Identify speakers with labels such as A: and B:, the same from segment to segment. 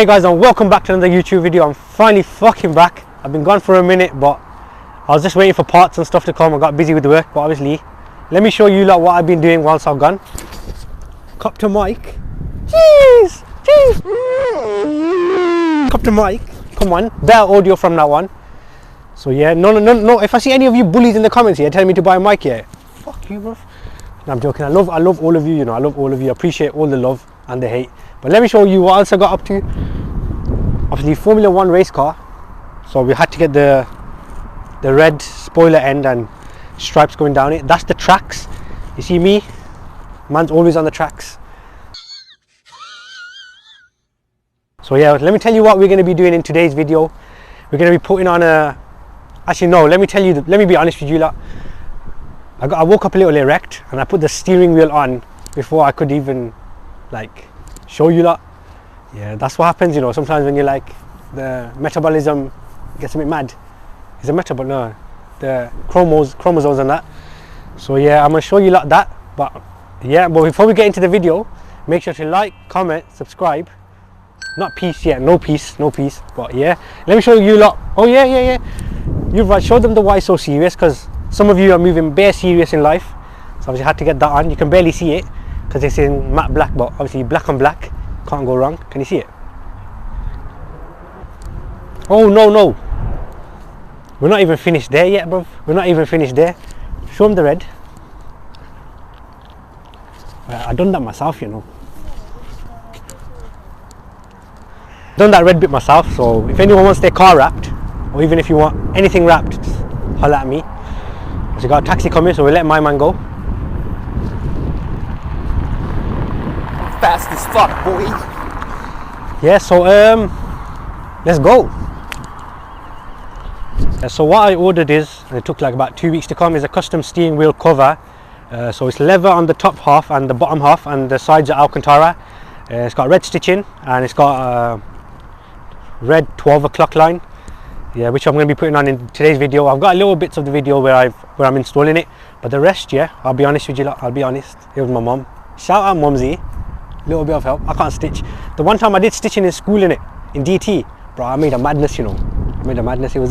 A: Hey guys, and welcome back to another YouTube video. I'm finally fucking back. I've been gone for a minute, but I was just waiting for parts and stuff to come. I got busy with the work, but obviously let me show you lot what I've been doing whilst I've gone. Copter mic. Jeez, Copter mic. Come on, better audio from that one. So yeah, no. If I see any of you bullies in the comments here telling me to buy a mic here, fuck you, bro. No, I'm joking. I love all of you. You know, I love all of you. I appreciate all the love and the hate. But let me show you what else I got up to. Obviously, Formula 1 race car. So we had to get the red spoiler end and stripes going down it. That's the tracks. You see me? Man's always on the tracks. So yeah, let me tell you what we're going to be doing in today's video. We're going to be putting on a... Actually no, let me be honest with you lot. I woke up a little erect and I put the steering wheel on before I could even like show you lot. Yeah, that's what happens, you know, sometimes when you're like, the metabolism gets a bit mad. Is it metabol? No, the chromosomes and that. So yeah, I'm gonna show you lot that. But yeah, but before we get into the video, make sure to like, comment, subscribe. Not peace yet, no peace. But yeah, let me show you lot. Oh yeah. You've right, show them the why so serious, because some of you are moving bare serious in life. So obviously I had to get that on. You can barely see it because it's in matte black, but obviously black on black, can't go wrong. Can you see it? Oh no, we're not even finished there yet, bro. We're not even finished there. Show them the red. I done that myself, you know. Done that red bit myself. So if anyone wants their car wrapped, or even if you want anything wrapped, just holler at me. So we got a taxi coming, so we'll let my man go.
B: Fast as fuck, boy.
A: Yeah, so let's go. So what I ordered is, and it took like about 2 weeks to come, is a custom steering wheel cover. So it's leather on the top half and the bottom half, and the sides are Alcantara. It's got red stitching and it's got red 12 o'clock line. Yeah, which I'm going to be putting on in today's video. I've got little bits of the video where I'm installing it, but the rest, yeah, I'll be honest with you lot, I'll be honest, it was my mum. Shout out Mumsy. Little bit of help. I can't stitch. The one time I did stitching in school in DT, bro, I made a madness, you know. I made a madness. It was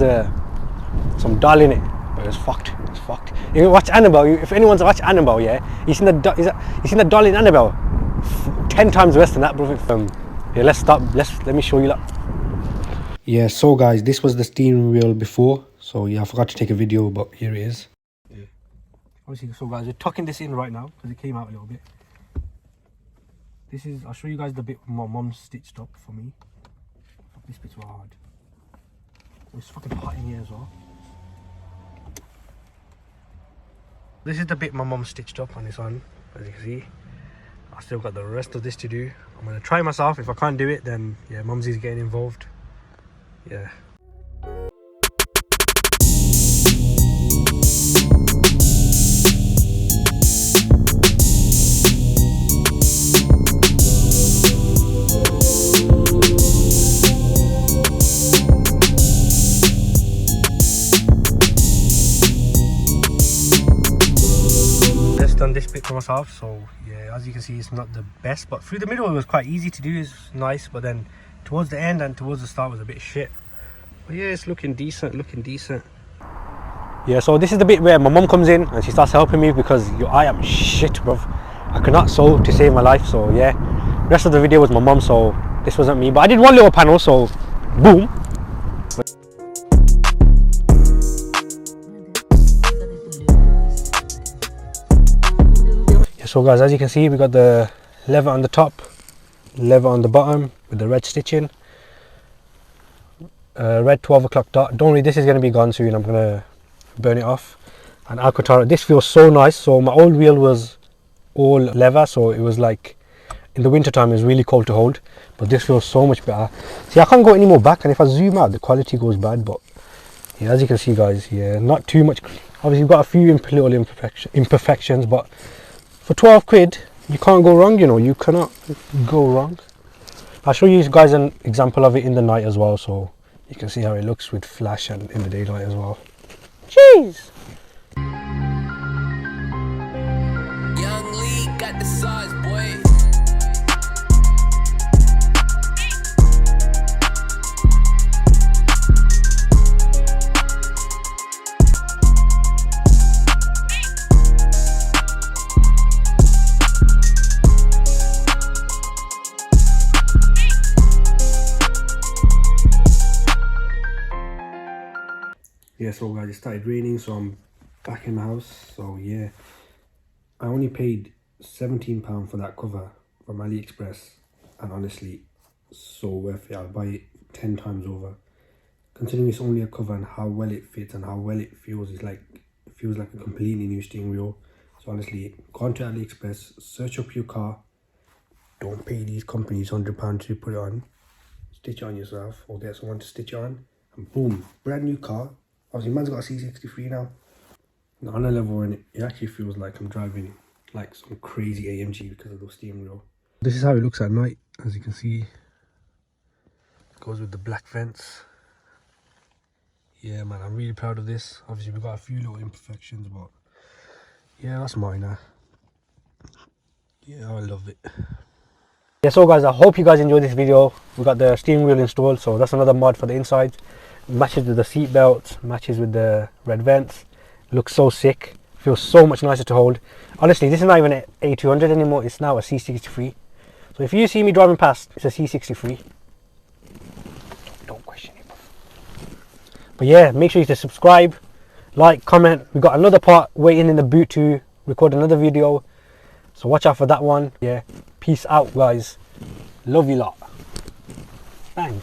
A: some doll in it, but it was fucked. It was fucked. If you watch Annabelle, if anyone's watched Annabelle, yeah, you seen the doll in Annabelle? 10 times worse than that, bro. Yeah, let's stop. Let me show you that. Yeah, so guys, this was the steering wheel before. So yeah, I forgot to take a video, but here it is. Yeah. Obviously, so guys, we're tucking this in right now because it came out a little bit. This is, I'll show you guys the bit my mum stitched up for me. Fuck, this bit's hard. It's fucking hot in here as well. This is the bit my mum stitched up on this one, as you can see. I still got the rest of this to do. I'm gonna try myself. If I can't do it, then yeah, Mumsy's getting involved. Yeah. Done this bit for myself, so yeah, as you can see, it's not the best, but through the middle it was quite easy to do. It's nice, but then towards the end and towards the start was a bit shit. But yeah, it's looking decent. Yeah, so this is the bit where my mum comes in and she starts helping me, because I am shit, bruv. I could not sew to save my life. So yeah, the rest of the video was my mum, so this wasn't me, but I did one little panel, so boom. So guys, as you can see, we got the leather on the top, leather on the bottom with the red stitching, red 12 o'clock dot. Don't worry, this is going to be gone soon. I'm going to burn it off. And Alcantara, this feels so nice. So my old wheel was all leather, so it was like, in the winter time it was really cold to hold, but this feels so much better. See, I can't go any more back, and if I zoom out the quality goes bad, but yeah, as you can see guys, yeah, not too much. Obviously you've got a few little imperfections, but for 12 quid, you can't go wrong, you know, you cannot go wrong. I'll show you guys an example of it in the night as well, so you can see how it looks with flash and in the daylight as well. Jeez! Young Lee got the size, boy.
B: Yeah, so guys, it started raining, so I'm back in the house. So yeah, I only paid £17 for that cover from AliExpress, and honestly, so worth it. I'll buy it 10 times over. Considering it's only a cover and how well it fits and how well it feels, it feels like a completely new steering wheel. So honestly, go on to AliExpress, search up your car. Don't pay these companies £100 to put it on. Stitch it on yourself or get someone to stitch it on, and boom, brand new car. Obviously, man's got a C63 now. And on a level, and it actually feels like I'm driving like some crazy AMG because of the steering wheel. This is how it looks at night. As you can see, it goes with the black vents. Yeah, man, I'm really proud of this. Obviously, we've got a few little imperfections, but yeah, that's minor. Yeah, I love it.
A: Yeah, so guys, I hope you guys enjoyed this video. We got the steering wheel installed, so that's another mod for the inside. Matches with the seat belt, matches with the red vents. Looks so sick. Feels so much nicer to hold. Honestly, this is not even an A200 anymore. It's now a C63. So if you see me driving past, it's a C63. Don't question it. But yeah, make sure you subscribe, like, comment. We've got another part waiting in the boot to record another video. So watch out for that one. Yeah, peace out, guys. Love you lot. Bang.